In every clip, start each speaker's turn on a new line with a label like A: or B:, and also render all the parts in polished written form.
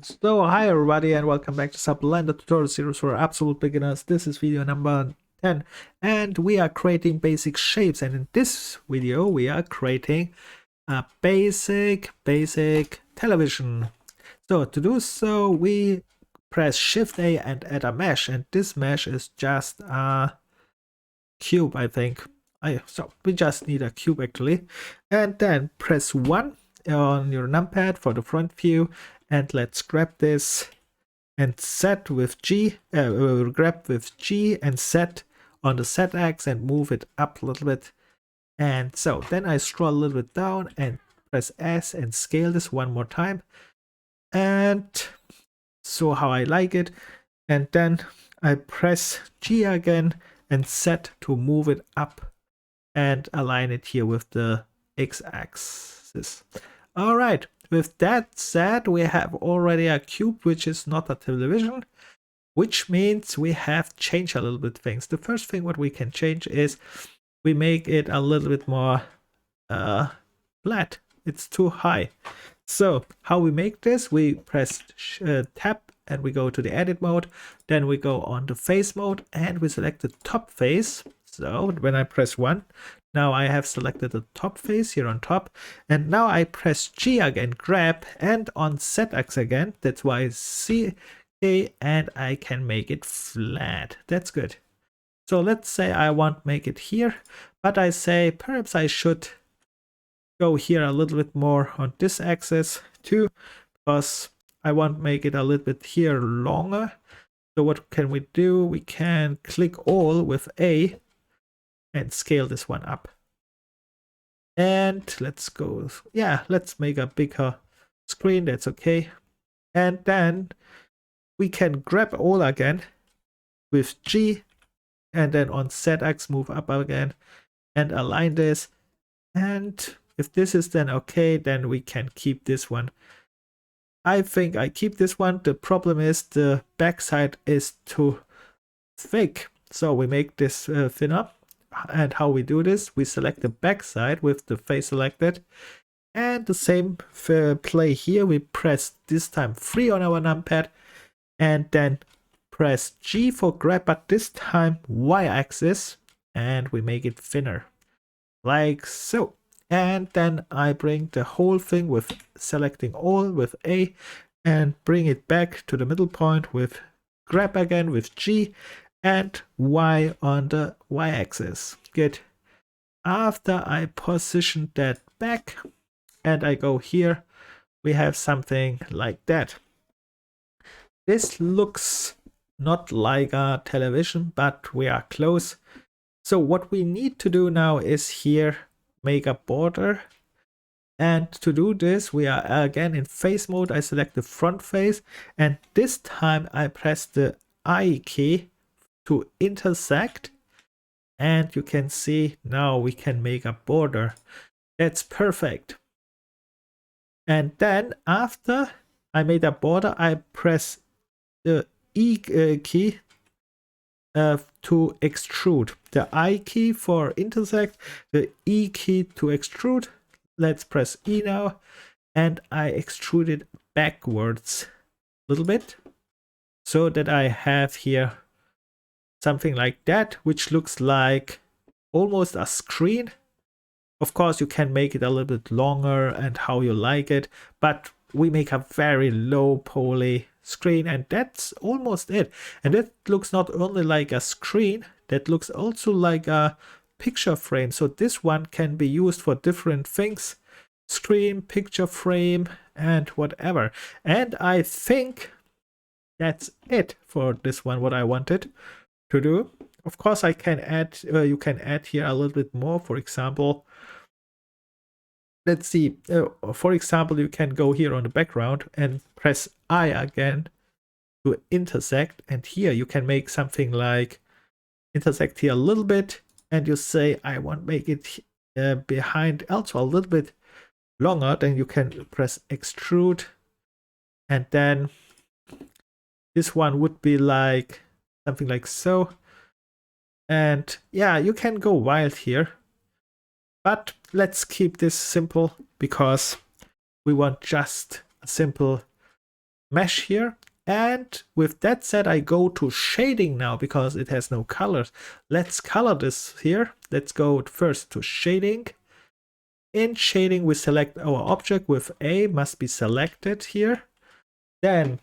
A: So hi everybody and welcome back to Blender tutorial series for absolute beginners. This is video number 10 and we are creating basic shapes, and in this video we are creating a basic television. So to do so we press Shift A and add a mesh, and this mesh is just a cube, I think. So we just need a cube actually, and then press 1 on your numpad for the front view, and let's grab this and set with G, grab with G and set on the Z axis and move it up a little bit. And so then I scroll a little bit down and press S and scale this one more time. And so how I like it. And then I press G again and set to move it up and align it here with the X axis. All right. With that said, we have already a cube, which is not a television, which means we have changed a little bit things. The first thing what we can change is we make it a little bit more flat. It's too high. So how we make this, we press tab and we go to the edit mode. Then we go on the face mode and we select the top face. So when I press 1, now I have selected the top face here on top, and now I press G again, grab, and on Z-axis again, that's why C, A, and I can make it flat. That's good. So let's say I want to make it here, but I say perhaps I should go here a little bit more on this axis too, because I want to make it a little bit here longer. So what can we do? We can click all with A and scale this one up. And let's go, yeah, let's make a bigger screen, that's okay. And then we can grab all again with G, and then on Z-axis move up again and align this. And if this is then okay, then we can keep this one. I think I keep this one. The problem is the backside is too thick, so we make this thinner. And how we do this, we select the backside with the face selected, and the same play here. We press this time 3 on our numpad and then press G for grab, but this time Y-axis, and we make it thinner like so. And then I bring the whole thing with selecting all with A and bring it back to the middle point with grab again with G and Y on the Y-axis. Good. After I position that back and I go here, we have something like that. This looks not like a television, but we are close. So what we need to do now is here make a border. And to do this, we are again in face mode. I select the front face, and this time I press the I key to intersect, and you can see now we can make a border. That's perfect. And then after I made a border, I press the E key to extrude. The I key for intersect, the E key to extrude. Let's press E now, and I extrude it backwards a little bit so that I have here something like that, which looks like almost a screen. Of course, you can make it a little bit longer and how you like it, but we make a very low poly screen, and that's almost it. And that looks not only like a screen, that looks also like a picture frame. So this one can be used for different things: screen, picture frame, and whatever. And I think that's it for this one, what I wanted to do. Of course, I can add, you can add here a little bit more. For example, let's see, for example, you can go here on the background and press I again to intersect, and here you can make something like intersect here a little bit, and you say I want to make it behind also a little bit longer. Then you can press extrude, and then this one would be like something like so. And yeah, you can go wild here, but let's keep this simple because we want just a simple mesh here. And with that said, I go to shading now because it has no colors. Let's color this here. Let's go first to shading. In shading, we select our object with A, must be selected here. Then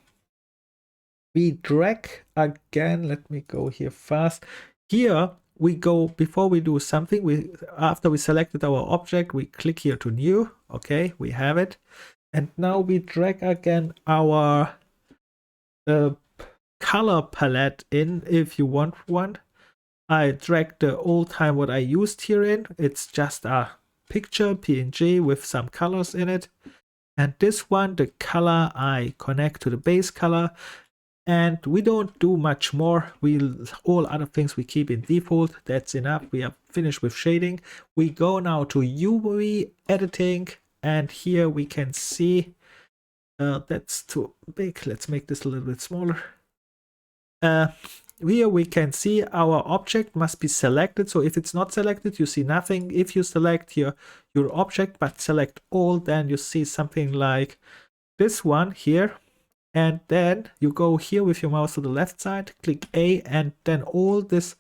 A: we drag again. Let me go here fast. Here we go, before we do something, after we selected our object, we click here to new. Okay, we have it. And now we drag again our color palette in if you want one. I drag the old time what I used here in. It's just a picture PNG with some colors in it. And this one, the color, I connect to the base color. And we don't do much more. All other things we keep in default. That's enough. We are finished with shading. We go now to UV editing. And here we can see that's too big. Let's make this a little bit smaller. Here we can see our object must be selected. So if it's not selected, you see nothing. If you select your object but select all, then you see something like this one here. And then you go here with your mouse to the left side, click A, and then all this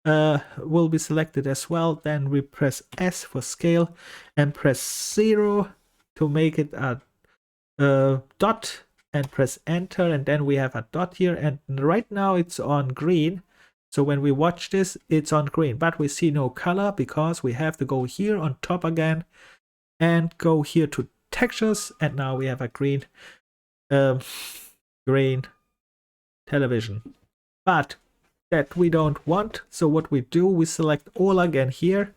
A: will be selected as well. Then we press S for scale and press 0 to make it a dot, and press enter, and then we have a dot here, and right now it's on green. So when we watch this, it's on green, but we see no color because we have to go here on top again and go here to textures, and now we have a green television. But that we don't want, so what we do, we select all again here,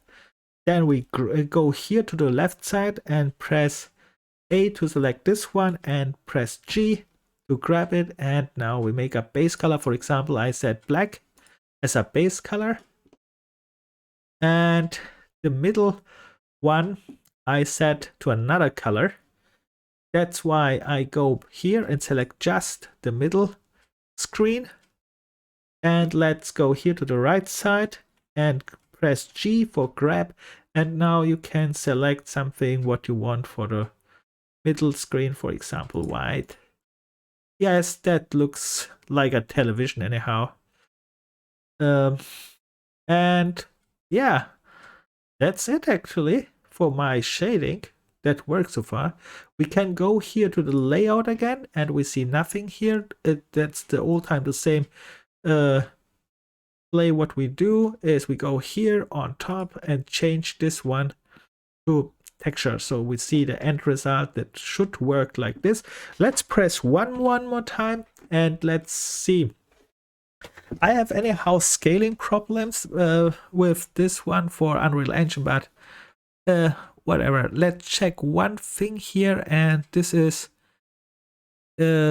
A: then we go here to the left side and press A to select this one and press G to grab it, and now we make a base color. For example, I set black as a base color, and the middle one I set to another color. That's why I go here and select just the middle screen, and let's go here to the right side and press G for grab, and now you can select something what you want for the middle screen, for example, white. Yes, that looks like a television anyhow. And yeah, that's it actually for my shading. That works so far. We can go here to the layout again, and we see nothing here. That's the all time the same play. What we do is we go here on top and change this one to texture, so we see the end result that should work like this. Let's press one more time and let's see. I have anyhow scaling problems with this one for Unreal Engine, but whatever. Let's check one thing here, and this is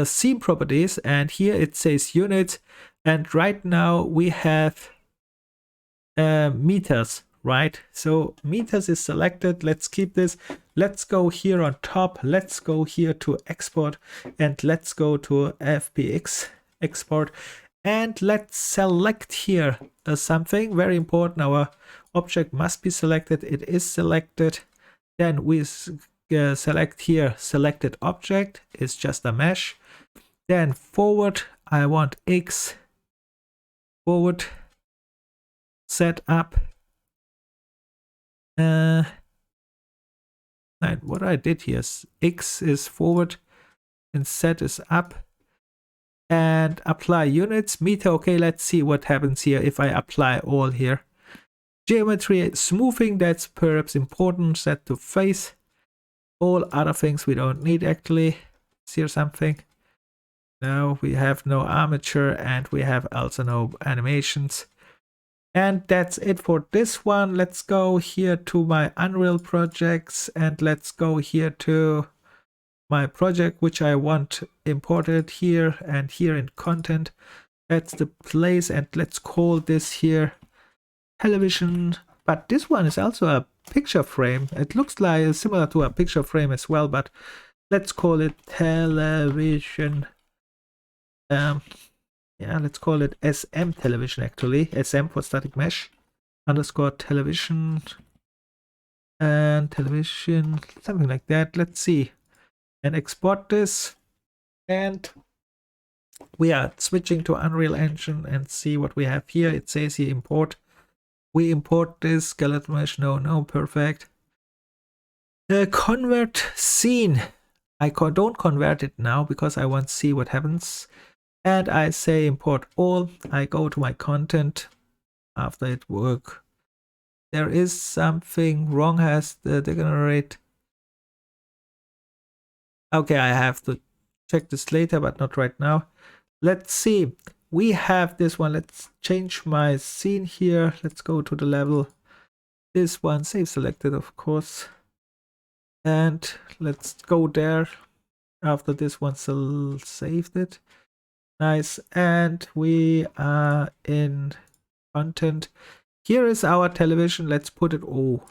A: scene properties, and here it says units, and right now we have meters, right? So meters is selected. Let's keep this. Let's go here on top. Let's go here to export, and let's go to FBX export, and let's select here something very important. Our object must be selected. It is selected. Then we select here selected object is just a mesh. Then forward, I want X forward set up. And what I did here is X is forward and set is up, and apply units meter. Okay, let's see what happens here if I apply all here. Geometry smoothing, that's perhaps important, set to face. All other things we don't need actually. See something? No, we have no armature, and we have also no animations. And that's it for this one. Let's go here to my Unreal projects, and let's go here to my project which I want imported here, and here in content. That's the place, and let's call this here television. But this one is also a picture frame. It looks like similar to a picture frame as well, but let's call it television. Yeah, let's call it SM television actually. SM for static mesh underscore television and television, something like that. Let's see, and export this. And we are switching to Unreal Engine and see what we have here. It says here import. We import this skeleton mesh. No, perfect. Convert scene. I don't convert it now because I want to see what happens. And I say import all. I go to my content after it work. There is something wrong, has the degenerate. Okay, I have to check this later, but not right now. Let's see. We have this one. Let's change my scene here. Let's go to the level. This one, save selected, of course. And let's go there. After this one saved it. Nice. And we are in content. Here is our television. Let's put it. Oh,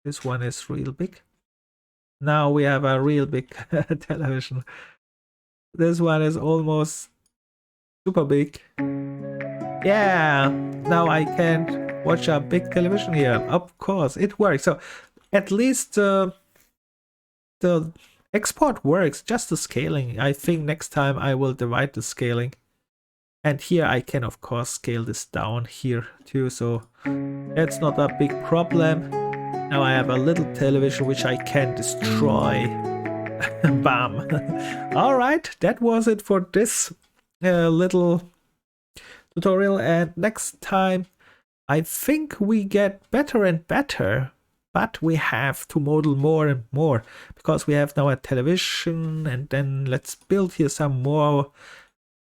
A: this one is real big. Now we have a real big television. This one is almost super big. Yeah, now I can watch a big television here. Of course, it works. So at least the export works, just the scaling. I think next time I will divide the scaling. And here I can, of course, scale this down here too. So that's not a big problem. Now I have a little television which I can destroy. Bam. All right, that was it for this little tutorial. And next time, I think we get better and better. But we have to model more and more because we have now a television, and then let's build here some more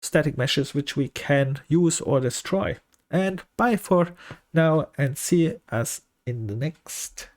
A: static meshes which we can use or destroy. And bye for now, and see us in the next